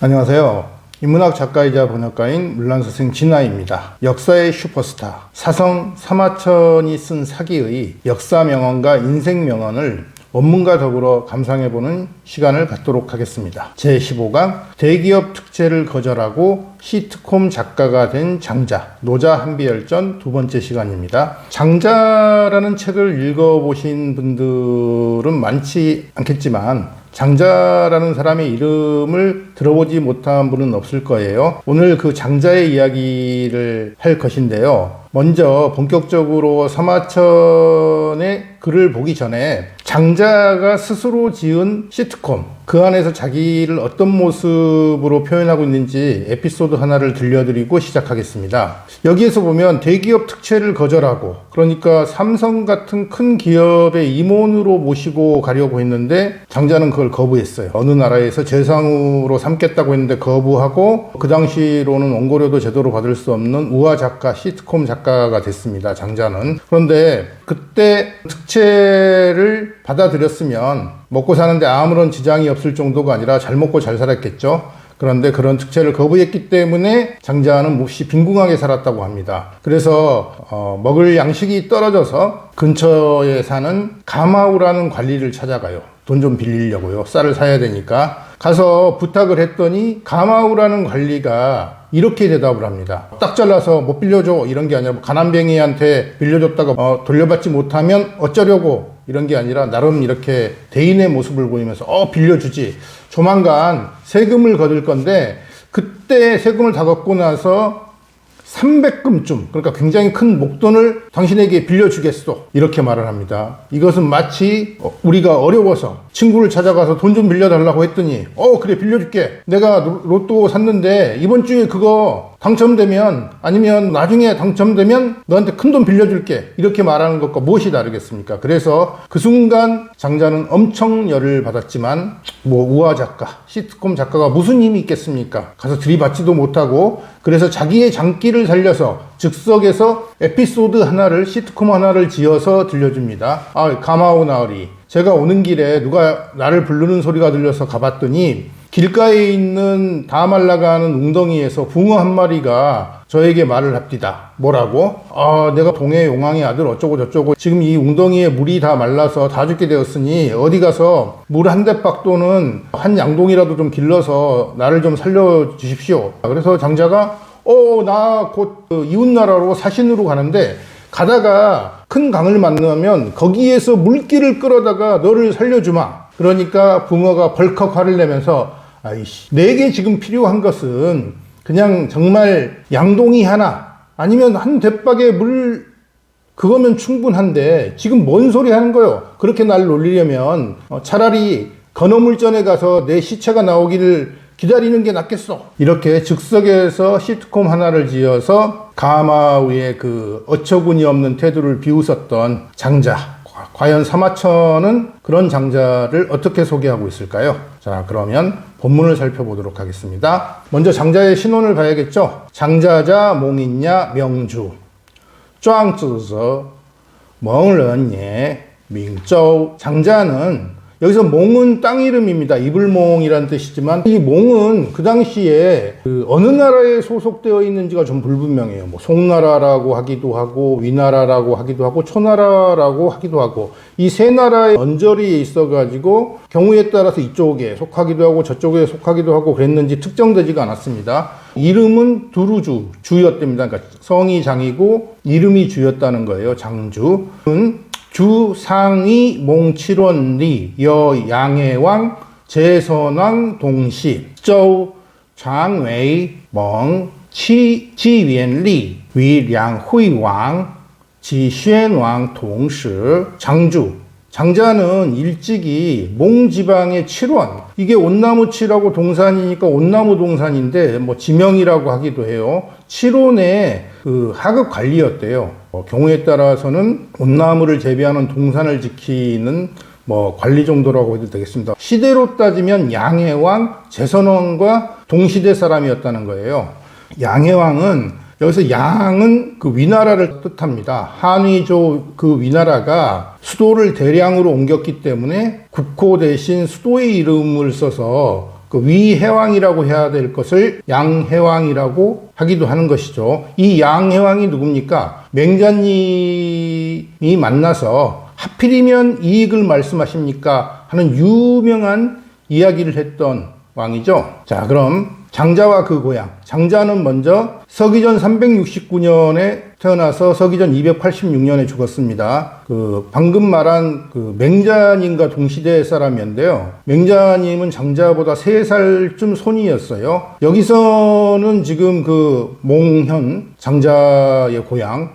안녕하세요. 인문학 작가이자 번역가인 문란선생 진아입니다. 역사의 슈퍼스타 사성 사마천이 쓴 사기의 역사 명언과 인생 명언을 원문과 더불어 감상해보는 시간을 갖도록 하겠습니다. 제15강 대기업 특채를 거절하고 시트콤 작가가 된 장자 노자 한비열전 두 번째 시간입니다. 장자라는 책을 읽어보신 분들은 많지 않겠지만 장자라는 사람의 이름을 들어보지 못한 분은 없을 거예요. 오늘 그 장자의 이야기를 할 것인데요. 먼저 본격적으로 사마천의 글을 보기 전에 장자가 스스로 지은 시트콤, 그 안에서 자기를 어떤 모습으로 표현하고 있는지 에피소드 하나를 들려드리고 시작하겠습니다. 여기에서 보면 대기업 특채를 거절하고, 그러니까 삼성 같은 큰 기업의 임원으로 모시고 가려고 했는데 장자는 그걸 거부했어요. 어느 나라에서 재상으로 삼겠다고 했는데 거부하고, 그 당시로는 원고료도 제대로 받을 수 없는 우화 작가, 시트콤 작가가 됐습니다. 장자는. 그런데 그때 특채를 받아들였으면 먹고 사는데 아무런 지장이 없을 정도가 아니라 잘 먹고 잘 살았겠죠. 그런데 그런 특채를 거부했기 때문에 장자는 몹시 빈궁하게 살았다고 합니다. 그래서 먹을 양식이 떨어져서 근처에 사는 가마우라는 관리를 찾아가요. 돈 좀 빌리려고요. 쌀을 사야 되니까. 가서 부탁을 했더니 가마우라는 관리가 이렇게 대답을 합니다. 딱 잘라서 못 빌려줘 이런 게 아니라 가난뱅이한테 빌려줬다가 돌려받지 못하면 어쩌려고 이런 게 아니라 나름 이렇게 대인의 모습을 보이면서 빌려주지. 조만간 세금을 거둘 건데 그때 세금을 다 걷고 나서 300금쯤, 그러니까 굉장히 큰 목돈을 당신에게 빌려주겠소 이렇게 말을 합니다. 이것은 마치 우리가 어려워서 친구를 찾아가서 돈 좀 빌려달라고 했더니 그래 빌려줄게, 내가 로또 샀는데 이번 주에 그거 당첨되면, 아니면 나중에 당첨되면 너한테 큰 돈 빌려줄게 이렇게 말하는 것과 무엇이 다르겠습니까? 그래서 그 순간 장자는 엄청 열을 받았지만 우화 작가, 시트콤 작가가 무슨 힘이 있겠습니까? 가서 들이받지도 못하고, 그래서 자기의 장기를 살려서 즉석에서 에피소드 하나를, 시트콤 하나를 지어서 들려줍니다. 가마오 나으리, 제가 오는 길에 누가 나를 부르는 소리가 들려서 가봤더니 길가에 있는 다 말라가는 웅덩이에서 붕어 한 마리가 저에게 말을 합디다. 뭐라고? 내가 동해 용왕의 아들 어쩌고 저쩌고, 지금 이 웅덩이에 물이 다 말라서 다 죽게 되었으니 어디 가서 물 한 대박 또는 한 양동이라도 좀 길러서 나를 좀 살려주십시오. 그래서 장자가 나 곧 이웃나라로 사신으로 가는데 가다가 큰 강을 만나면 거기에서 물길을 끌어다가 너를 살려주마. 그러니까 붕어가 벌컥 화를 내면서 내게 지금 필요한 것은 그냥 정말 양동이 하나 아니면 한 대박의 물, 그거면 충분한데 지금 뭔 소리 하는 거요? 그렇게 날 놀리려면 차라리 건어물전에 가서 내 시체가 나오기를 기다리는 게 낫겠어. 이렇게 즉석에서 시트콤 하나를 지어서 가마우의 그 어처구니 없는 태도를 비웃었던 장자. 과연 사마천은 그런 장자를 어떻게 소개하고 있을까요? 자, 그러면 본문을 살펴보도록 하겠습니다. 먼저 장자의 신원을 봐야겠죠. 장자자 몽인야 명주 壮子者 멍런예 민châu. 장자는 여기서 몽은 땅 이름입니다. 이불몽이라는 뜻이지만 이 몽은 그 당시에 어느 나라에 소속되어 있는지가 좀 불분명해요. 송나라라고 하기도 하고 위나라라고 하기도 하고 초나라라고 하기도 하고, 이 세 나라의 언저리에 있어가지고 경우에 따라서 이쪽에 속하기도 하고 저쪽에 속하기도 하고 그랬는지 특정되지가 않았습니다. 이름은 두루주, 주였답니다. 그러니까 성이 장이고 이름이 주였다는 거예요. 장주는 주상이 몽칠원리 여 양해왕 제선왕 동시 조 장웨이 멍 치지위엔리 위량후이왕 지宣왕 동시. 장주, 장자는 일찍이 몽지방의 칠원, 이게 온나무칠하고 동산이니까 온나무 동산인데 지명이라고 하기도 해요. 칠원의 그 하급 관리였대요. 경우에 따라서는 온나무를 재배하는 동산을 지키는 관리 정도라고 해도 되겠습니다. 시대로 따지면 양해왕, 제선왕과 동시대 사람이었다는 거예요. 양해왕은, 여기서 양은 그 위나라를 뜻합니다. 한위조 그 위나라가 수도를 대량으로 옮겼기 때문에 국호 대신 수도의 이름을 써서 그 위해왕이라고 해야 될 것을 양해왕이라고 하기도 하는 것이죠. 이 양해왕이 누굽니까? 맹자님이 만나서 하필이면 이익을 말씀하십니까? 하는 유명한 이야기를 했던 왕이죠. 자, 그럼 장자와 그 고향. 장자는 먼저 서기전 369년에 태어나서 서기전 286년에 죽었습니다. 방금 말한 맹자님과 동시대 사람이었는데요. 맹자님은 장자보다 3살쯤 손이었어요. 여기서는 지금 몽현, 장자의 고향,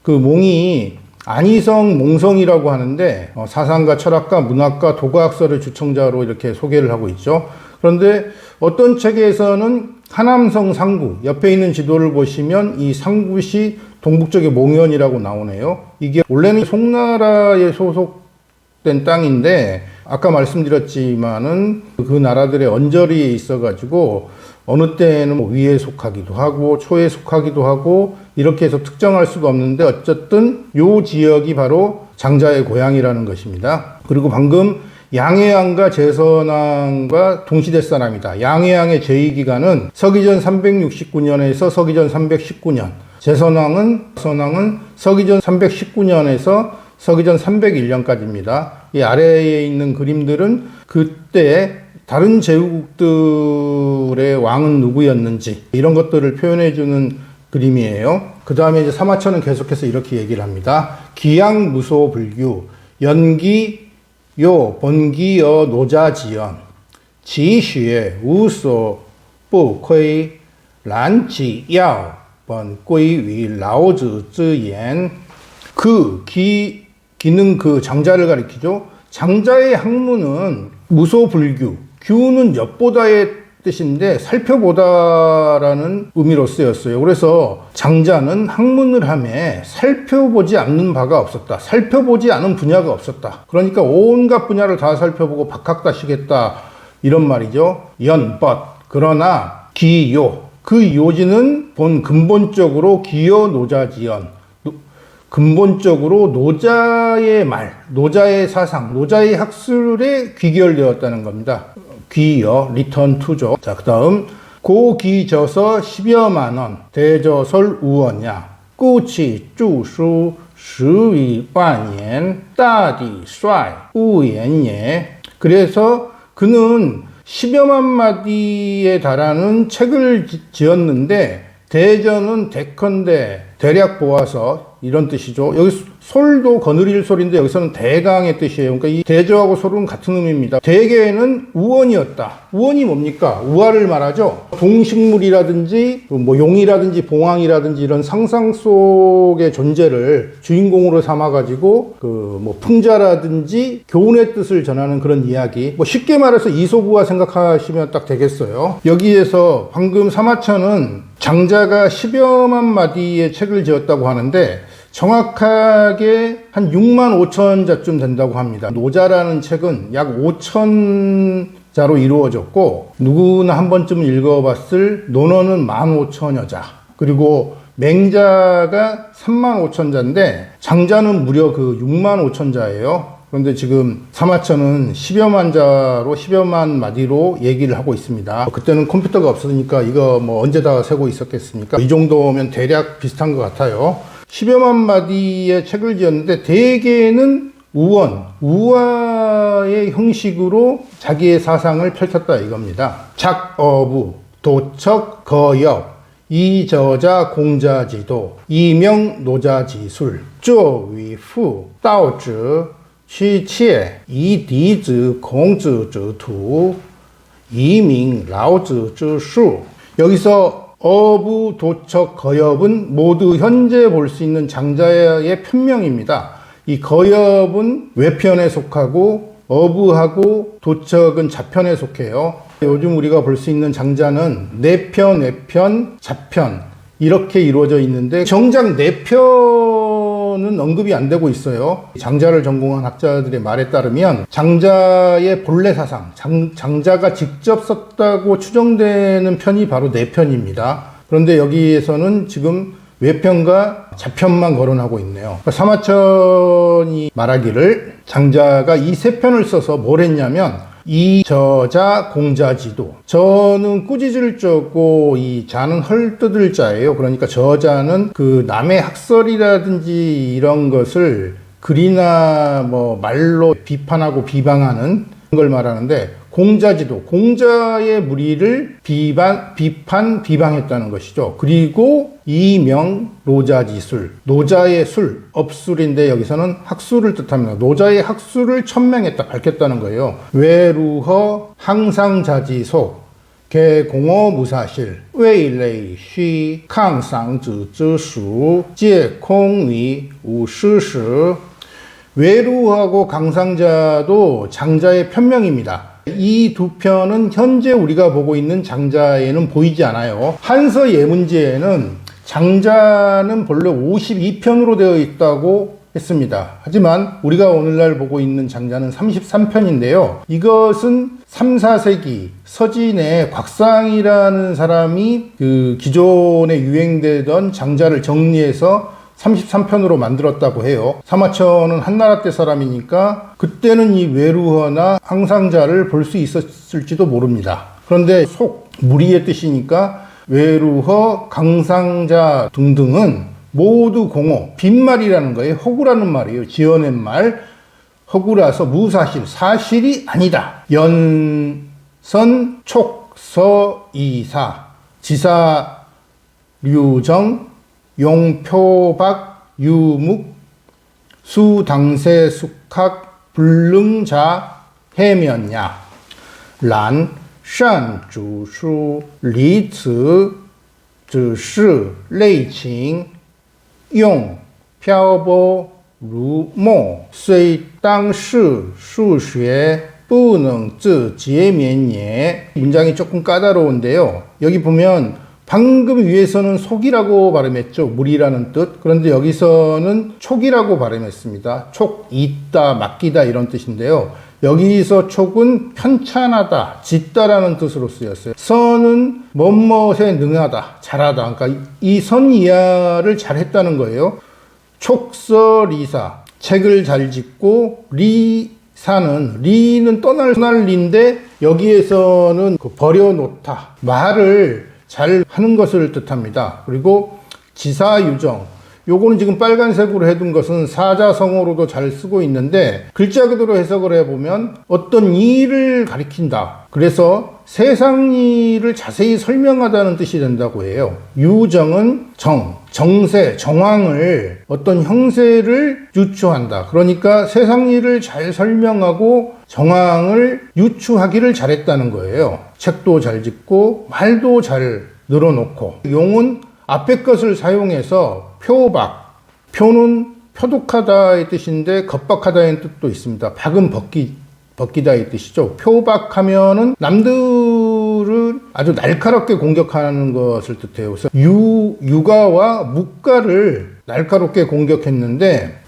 몽이 안희성 몽성이라고 하는데 사상가, 철학가, 문학가, 도가학설의 주청자로 이렇게 소개를 하고 있죠. 그런데 어떤 책에서는 하남성 상구, 옆에 있는 지도를 보시면 이 상구시 동북쪽에 몽현이라고 나오네요. 이게 원래는 송나라에 소속된 땅인데 아까 말씀드렸지만은 그 나라들의 언저리에 있어가지고 어느 때는 위에 속하기도 하고 초에 속하기도 하고 이렇게 해서 특정할 수가 없는데 어쨌든 요 지역이 바로 장자의 고향이라는 것입니다. 그리고 방금 양해왕과 제선왕과 동시대 사람이다. 양해왕의 제위기간은 서기전 369년에서 서기전 319년, 제선왕은 서기전 319년에서 서기전 301년까지입니다. 이 아래에 있는 그림들은 그때 다른 제후국들의 왕은 누구였는지 이런 것들을 표현해주는 그림이에요. 그 다음에 이제 사마천은 계속해서 이렇게 얘기를 합니다. 기양무소불규, 연기 요 본기어 노자지연, 지슈 우소不亏 란지야오 번归위 라오즈즈옌. 기는 장자를 가리키죠. 장자의 학문은 무소불규, 규는 엿보다의 뜻인데 살펴보다라는 의미로 쓰였어요. 그래서 장자는 학문을 하며 살펴보지 않는 바가 없었다. 살펴보지 않은 분야가 없었다. 그러니까 온갖 분야를 다 살펴보고 박학다시겠다 이런 말이죠. 그러나 기요, 그 요지는 근본적으로 기여 노자지연, 근본적으로 노자의 말, 노자의 사상, 노자의 학술에 귀결되었다는 겁니다. 귀여, 리턴 투죠. 자, 그 다음 고기저서 10여만 원, 대저설 우원야, 꾸치 주수 10위반년, 따디 帥 우연예. 그래서 그는 10여만 마디에 달하는 책을 지었는데 대저는 대컨대, 대략 보아서 이런 뜻이죠. 여기 솔도 거느릴 솔인데 여기서는 대강의 뜻이에요. 그러니까 이 대저하고 솔은 같은 의미입니다. 대개는 우원이었다. 우원이 뭡니까? 우화를 말하죠. 동식물이라든지 용이라든지 봉황이라든지 이런 상상 속의 존재를 주인공으로 삼아가지고 풍자라든지 교훈의 뜻을 전하는 그런 이야기. 쉽게 말해서 이솝우화 생각하시면 딱 되겠어요. 여기에서 방금 사마천은 장자가 10여만 마디의 책을 지었다고 하는데 정확하게 한 6만 5천 자쯤 된다고 합니다. 노자라는 책은 약 5천 자로 이루어졌고 누구나 한 번쯤 읽어봤을 논어는 15,000여 자, 그리고 맹자가 3만 5천 자인데 장자는 무려 6만 5천 자예요. 그런데 지금 사마천은 10여만 자로 10여만 마디로 얘기를 하고 있습니다. 그때는 컴퓨터가 없으니까 이거 언제 다 세고 있었겠습니까? 이 정도면 대략 비슷한 것 같아요. 10여만 마디의 책을 지었는데 대개는 우화의 형식으로 자기의 사상을 펼쳤다 이겁니다. 작어부, 도척, 거역, 이저자 공자지도, 이명 노자지술, 쪼위후, 다오즈, 취치에, 이디즈 공즈즈투, 이밍 라오즈즈수. 여기서 어부, 도척, 거엽은 모두 현재 볼 수 있는 장자의 편명입니다. 이 거엽은 외편에 속하고 어부하고 도척은 자편에 속해요. 요즘 우리가 볼 수 있는 장자는 내편, 외편, 자편 이렇게 이루어져 있는데 정작 내편은 언급이 안 되고 있어요. 장자를 전공한 학자들의 말에 따르면 장자의 본래 사상, 장자가 직접 썼다고 추정되는 편이 바로 내편입니다. 그런데 여기에서는 지금 외편과 자편만 거론하고 있네요. 사마천이 말하기를 장자가 이 세 편을 써서 뭘 했냐면 이저자 공자지도. 저는 꾸짖을 저고 이 자는 헐뜯을 자예요. 그러니까 저자는 그 남의 학설이라든지 이런 것을 글이나 뭐 말로 비판하고 비방하는 걸 말하는데, 공자지도, 공자의 무리를 비방했다는 것이죠. 그리고 이명 노자지술, 노자의 술, 업술인데 여기서는 학술을 뜻합니다. 노자의 학술을 천명했다, 밝혔다는 거예요. 외루허 항상자지소 개공어 무사실 웨이레이쉬 강상즈즈수 제콩위 우시시. 외루하고 강상자도 장자의 편명입니다. 이 두 편은 현재 우리가 보고 있는 장자에는 보이지 않아요. 한서 예문지에는 장자는 본래 52편으로 되어 있다고 했습니다. 하지만 우리가 오늘날 보고 있는 장자는 33편인데요. 이것은 3, 4세기 서진에 곽상이라는 사람이 그 기존에 유행되던 장자를 정리해서 33편으로 만들었다고 해요. 사마천은 한나라 때 사람이니까 그때는 이 외루허나 항상자를 볼 수 있었을지도 모릅니다. 그런데 속, 무리의 뜻이니까 외루허, 강상자 등등은 모두 공어, 빈말이라는 거예요. 허구라는 말이에요. 지어낸 말, 허구라서 무사실, 사실이 아니다. 연선, 촉, 서, 이사, 지사, 류정, 용표박, 유묵, 수당세, 숙학, 불능자, 해면야, 란, 산, 주수, 리츠, 只是类情用漂泊如梦虽当世数学不能自解免也. 문장이 조금 까다로운데요. 여기 보면 방금 위에서는 속이라고 발음했죠. 무리라는 뜻. 그런데 여기서는 촉이라고 발음했습니다. 촉, 있다, 맡기다 이런 뜻인데요. 여기서 촉은 편찬하다, 짓다라는 뜻으로 쓰였어요. 선은 뭐뭐에 능하다, 잘하다. 그러니까 이 선 이하를 잘했다는 거예요. 촉서리사, 책을 잘 짓고, 리사는, 리는 떠날 리인데 여기에서는 버려놓다, 말을 잘 하는 것을 뜻합니다. 그리고 지사유정, 요거는 지금 빨간색으로 해둔 것은 사자성어로도 잘 쓰고 있는데 글자 그대로 해석을 해보면 어떤 일을 가리킨다. 그래서 세상 일을 자세히 설명하다는 뜻이 된다고 해요. 유정은 정세, 정황을, 어떤 형세를 유추한다. 그러니까 세상 일을 잘 설명하고 정황을 유추하기를 잘했다는 거예요. 책도 잘 짓고 말도 잘 늘어놓고. 용은 앞에 것을 사용해서 표박, 표는 표독하다의 뜻인데 겁박하다의 뜻도 있습니다. 박은 벗기다의 뜻이죠. 표박하면은 남들을 아주 날카롭게 공격하는 것을 뜻해요. 그래서 유가와 묵가를 날카롭게 공격했는데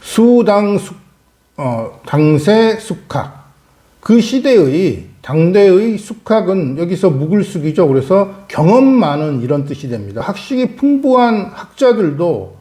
당세 숙학, 그 시대의 당대의 숙학은 여기서 묵을 숙이죠. 그래서 경험 많은 이런 뜻이 됩니다. 학식이 풍부한 학자들도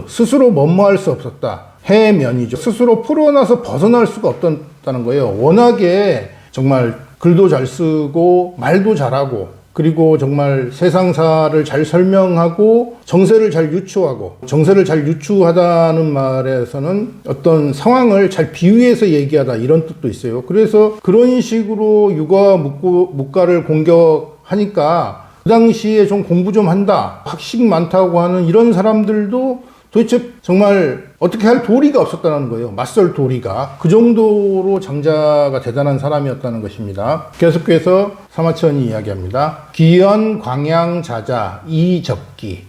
스스로 뭐뭐할 수 없었다. 해면이죠. 스스로 풀어놔서 벗어날 수가 없었다는 거예요. 워낙에 정말 글도 잘 쓰고 말도 잘하고 그리고 정말 세상사를 잘 설명하고 정세를 잘 유추하고, 정세를 잘 유추하다는 말에서는 어떤 상황을 잘 비유해서 얘기하다 이런 뜻도 있어요. 그래서 그런 식으로 유가 묵가를 공격하니까 그 당시에 좀 공부 좀 한다, 학식 많다고 하는 이런 사람들도 도대체 정말 어떻게 할 도리가 없었다는 거예요. 맞설 도리가. 그 정도로 장자가 대단한 사람이었다는 것입니다. 계속해서 사마천이 이야기합니다. 기연 광양자자 이적기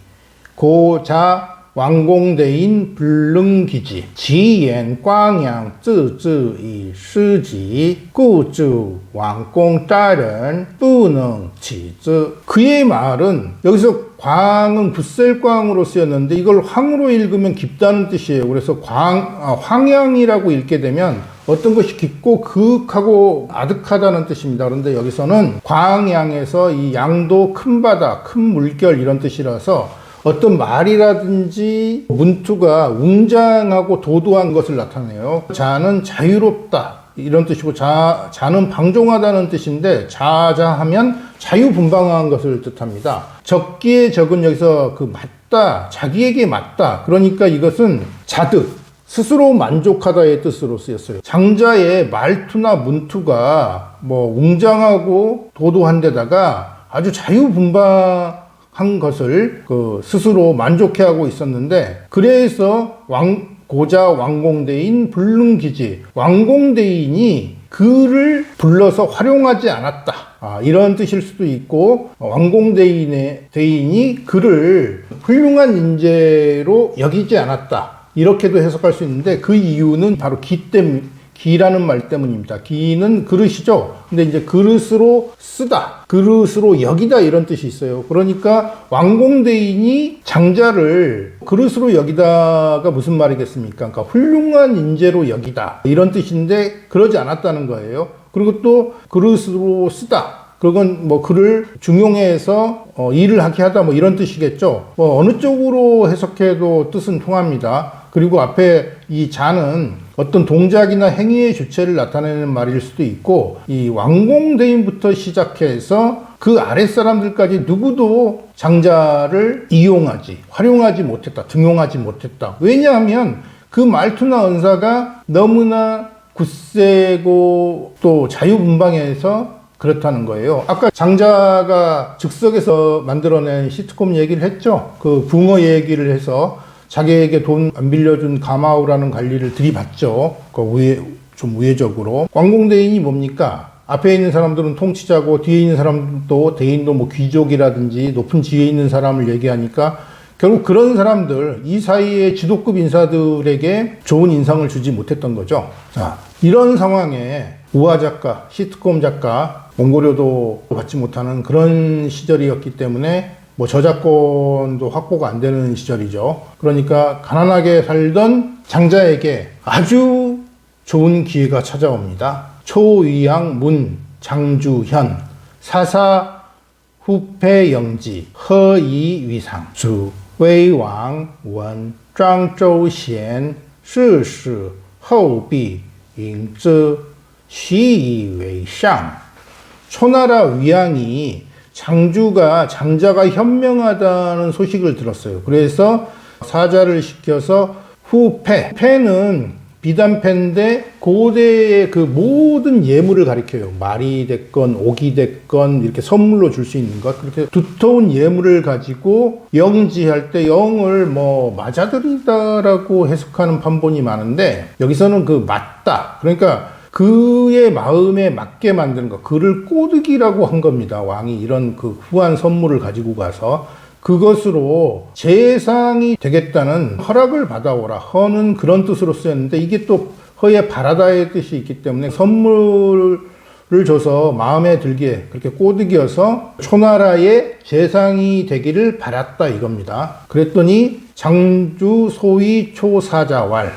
고자 왕공대인 불능기지 지연 광양 쯔쯔이 시지 구주 왕공따른 부능치즈. 그의 말은, 여기서 광은 붓셀광으로 쓰였는데 이걸 황으로 읽으면 깊다는 뜻이에요. 그래서 황양이라고 읽게 되면 어떤 것이 깊고 그윽하고 아득하다는 뜻입니다. 그런데 여기서는 광양에서 이 양도 큰 바다, 큰 물결 이런 뜻이라서 어떤 말이라든지 문투가 웅장하고 도도한 것을 나타내요. 자는 자유롭다, 이런 뜻이고, 자는 방종하다는 뜻인데, 자하면 자유분방한 것을 뜻합니다. 적기에 적은 여기서 그 맞다, 자기에게 맞다. 그러니까 이것은 자득, 스스로 만족하다의 뜻으로 쓰였어요. 장자의 말투나 문투가 뭐 웅장하고 도도한 데다가 아주 자유분방한 것을 스스로 만족해하고 있었는데, 그래서 고자 왕공대인 불능기지, 왕공대인이 그를 불러서 활용하지 않았다. 이런 뜻일 수도 있고, 왕공대인이 그를 훌륭한 인재로 여기지 않았다. 이렇게도 해석할 수 있는데, 그 이유는 바로 기라는 말 때문입니다. 기는 그릇이죠. 근데 이제 그릇으로 쓰다, 그릇으로 여기다 이런 뜻이 있어요. 그러니까 왕공대인이 장자를 그릇으로 여기다가 무슨 말이겠습니까? 그러니까 훌륭한 인재로 여기다 이런 뜻인데, 그러지 않았다는 거예요. 그리고 또 그릇으로 쓰다, 그건 뭐 그를 중용해서 일을 하게 하다 뭐 이런 뜻이겠죠. 뭐 어느 쪽으로 해석해도 뜻은 통합니다. 그리고 앞에 이 자는 어떤 동작이나 행위의 주체를 나타내는 말일 수도 있고, 이 왕공대인부터 시작해서 그 아랫사람들까지 누구도 장자를 활용하지 못했다, 등용하지 못했다. 왜냐하면 그 말투나 언사가 너무나 굳세고 또 자유분방해서 그렇다는 거예요. 아까 장자가 즉석에서 만들어낸 시트콤 얘기를 했죠. 그 붕어 얘기를 해서 자기에게 돈 안 빌려준 가마우라는 관리를 들이받죠. 좀 우회적으로. 왕공대인이 뭡니까? 앞에 있는 사람들은 통치자고, 뒤에 있는 사람도, 대인도 뭐 귀족이라든지 높은 지위에 있는 사람을 얘기하니까, 결국 그런 사람들, 이 사이에 지도급 인사들에게 좋은 인상을 주지 못했던 거죠. 자, 이런 상황에 우화 작가, 시트콤 작가, 원고료도 받지 못하는 그런 시절이었기 때문에 뭐 저작권도 확보가 안 되는 시절이죠. 그러니까 가난하게 살던 장자에게 아주 좋은 기회가 찾아옵니다. 초위양 문 장주현 사사 후패영지 허이 위상 주 웨이왕 원 장조贤世事 后必 인즈 시이 웨이상. 초나라 위양이 장자가 현명하다는 소식을 들었어요. 그래서 사자를 시켜서 패는 비단패인데 고대의 그 모든 예물을 가리켜요. 말이 됐건 옥이 됐건 이렇게 선물로 줄 수 있는 것, 그렇게 두터운 예물을 가지고 영지할 때 영을 뭐 맞아들이다라고 해석하는 판본이 많은데, 여기서는 그 맞다, 그러니까 그의 마음에 맞게 만드는 것, 그를 꼬드기라고 한 겁니다. 왕이 이런 그 후한 선물을 가지고 가서 그것으로 재상이 되겠다는 허락을 받아오라. 허는 그런 뜻으로 쓰였는데, 이게 또 허에 바라다의 뜻이 있기 때문에 선물을 줘서 마음에 들게 그렇게 꼬드겨서 초나라의 재상이 되기를 바랐다 이겁니다. 그랬더니 장주 소위 초사자왈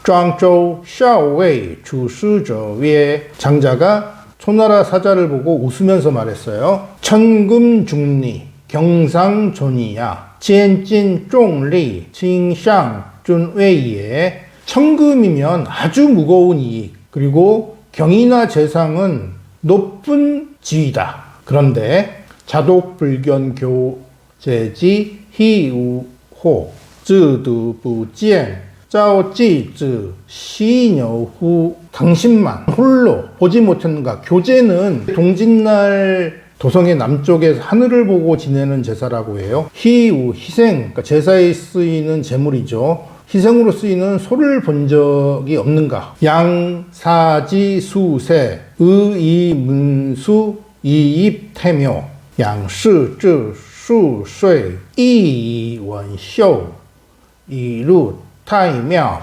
장조 샤오웨이 주수저위에, 장자가 초나라 사자를 보고 웃으면서 말했어요. 천금중리 경상존이야 젠진 쫑리 칭상 준웨이에. 천금이면 아주 무거운 이익, 그리고 경이나 재상은 높은 지위다. 그런데 자독불견 교제지 희우호 쯔두부지엔 짜오지즈 시녀후. 당신만 홀로 보지 못했는가. 교제는 동짓날 도성의 남쪽에 하늘을 보고 지내는 제사라고 해요. 희우 희생, 그러니까 제사에 쓰이는 제물이죠. 희생으로 쓰이는 소를 본 적이 없는가. 양사지 수세 의이문수 이입태묘 양시즈 수쇠 이원쇼 이루 타이며.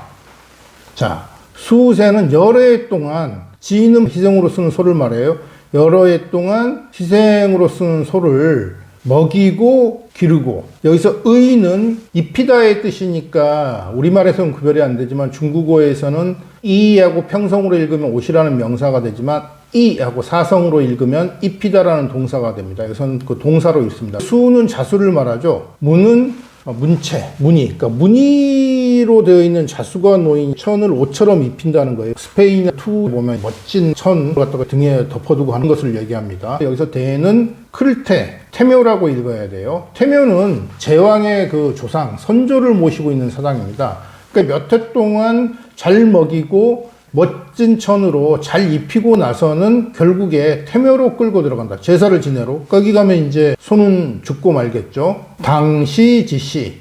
자, 수세는 여러 해 동안, 지는 희생으로 쓰는 소를 말해요. 여러 해 동안 희생으로 쓰는 소를 먹이고 기르고. 여기서 의는 입히다의 뜻이니까 우리말에서는 구별이 안 되지만 중국어에서는 이하고 평성으로 읽으면 옷이라는 명사가 되지만 이하고 사성으로 읽으면 입히다라는 동사가 됩니다. 여기서는 그 동사로 읽습니다. 수는 자수를 말하죠. 문은 문체, 무늬. 그러니까 무늬 피로 되어 있는 자수가 놓인 천을 옷처럼 입힌다는 거예요. 스페인 투 보면 멋진 천 갖다가 등에 덮어두고 하는 것을 얘기합니다. 여기서 대는 클테, 태묘라고 읽어야 돼요. 태묘는 제왕의 그 조상, 선조를 모시고 있는 사당입니다. 그러니까 몇 해 동안 잘 먹이고 멋진 천으로 잘 입히고 나서는 결국에 태묘로 끌고 들어간다. 제사를 지내러. 거기 가면 이제 손은 죽고 말겠죠. 당시 지시,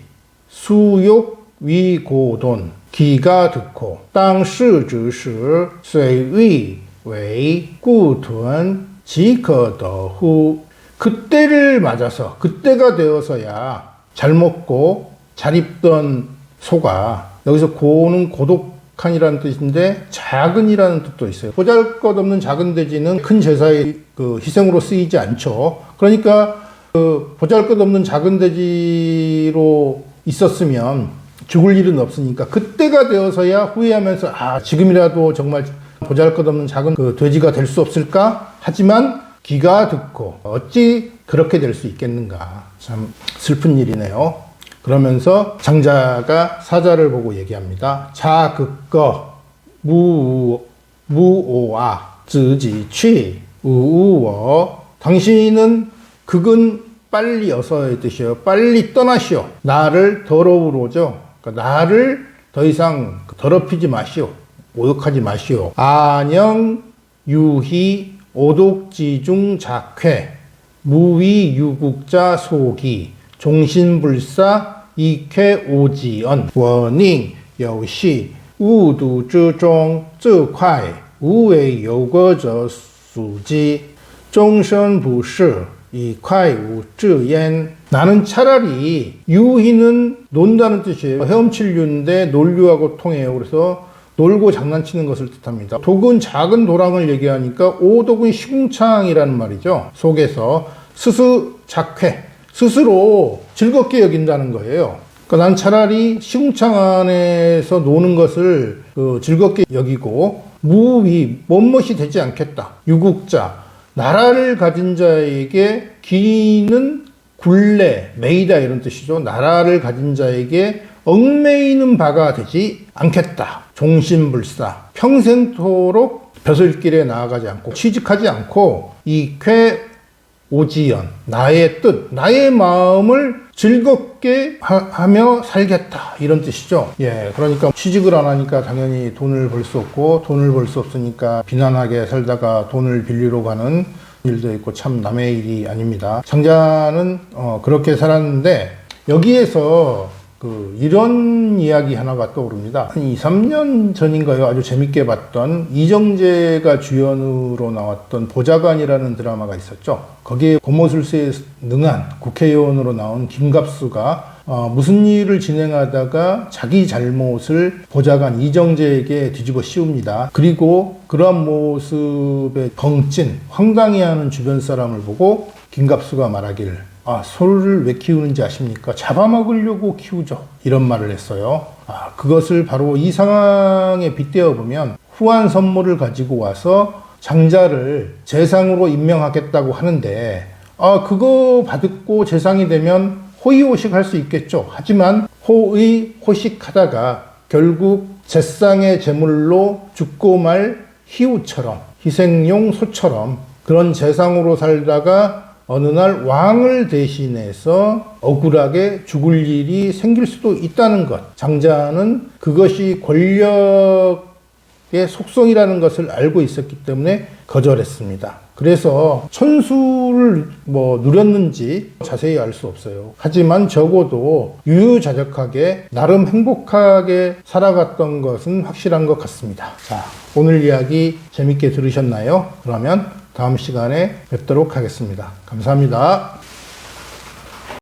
수욕 위고돈, 기가 득고, 당시 지시, 쇠위 웨이 구屯, 지커더후. 그때를 맞아서, 그때가 되어서야 잘 먹고 잘 입던 소가, 여기서 고는 고독한이라는 뜻인데 작은이라는 뜻도 있어요. 보잘것없는 작은 돼지는 큰 제사의 그 희생으로 쓰이지 않죠. 그러니까 그 보잘것없는 작은 돼지로 있었으면 죽을 일은 없으니까 그때가 되어서야 후회하면서 아 지금이라도 정말 보잘것없는 작은 그 돼지가 될 수 없을까? 하지만 기가 듣고 어찌 그렇게 될 수 있겠는가. 참 슬픈 일이네요. 그러면서 장자가 사자를 보고 얘기합니다. 자 극거 무오아 즈지취 우우워. 당신은 극은 빨리 어서의 뜻이요. 빨리 떠나시오. 나를 더러우로죠. 그러니까 나를 더 이상 더럽히지 마시오. 모욕하지 마시오. 안영 유희 오독지중 작회 무위 유국자 소기 종신불사 이쾌 오지언 원닝 여시 우두之中这块无为有过者属之终身不是이快无自焉. 나는 차라리 유희는 논다는 뜻이에요. 헤엄칠 유인데 논류하고 통해요. 그래서 놀고 장난치는 것을 뜻합니다. 독은 작은 도랑을 얘기하니까 오독은 시궁창이라는 말이죠. 속에서 스스 작회 스스로 즐겁게 여긴다는 거예요. 그러니까 난 차라리 시궁창 안에서 노는 것을 즐겁게 여기고 무위 멋멋이 되지 않겠다. 유국자 나라를 가진 자에게 기는 굴레 매이다 이런 뜻이죠. 나라를 가진 자에게 얽매이는 바가 되지 않겠다. 종신불사 평생토록 벼슬길에 나아가지 않고 취직하지 않고 이쾌 오지연 나의 뜻 나의 마음을 즐겁게 하며 살겠다 이런 뜻이죠. 예, 그러니까 취직을 안 하니까 당연히 돈을 벌 수 없고 돈을 벌 수 없으니까 비난하게 살다가 돈을 빌리러 가는 일도 있고 참 남의 일이 아닙니다. 장자는 그렇게 살았는데 여기에서 이런 이야기 하나가 떠오릅니다. 한 2, 3년 전인가요? 아주 재밌게 봤던 이정재가 주연으로 나왔던 보좌관이라는 드라마가 있었죠. 거기에 고모술수에 능한 국회의원으로 나온 김갑수가 무슨 일을 진행하다가 자기 잘못을 보좌관 이정재에게 뒤집어 씌웁니다. 그리고 그러한 모습에 벙찐, 황당해하는 주변 사람을 보고 김갑수가 말하기를 소를 왜 키우는지 아십니까? 잡아먹으려고 키우죠. 이런 말을 했어요. 그것을 바로 이 상황에 빗대어 보면 후한 선물을 가지고 와서 장자를 재상으로 임명하겠다고 하는데 그거 받고 재상이 되면 호의호식 할 수 있겠죠. 하지만 호의호식하다가 결국 재상의 제물로 죽고 말 희우처럼 희생용 소처럼 그런 재상으로 살다가 어느 날 왕을 대신해서 억울하게 죽을 일이 생길 수도 있다는 것. 장자는 그것이 권력의 속성이라는 것을 알고 있었기 때문에 거절했습니다. 그래서 천수를 누렸는지 자세히 알 수 없어요. 하지만 적어도 유유자적하게 나름 행복하게 살아갔던 것은 확실한 것 같습니다. 자, 오늘 이야기 재밌게 들으셨나요? 그러면 다음 시간에 뵙도록 하겠습니다. 감사합니다.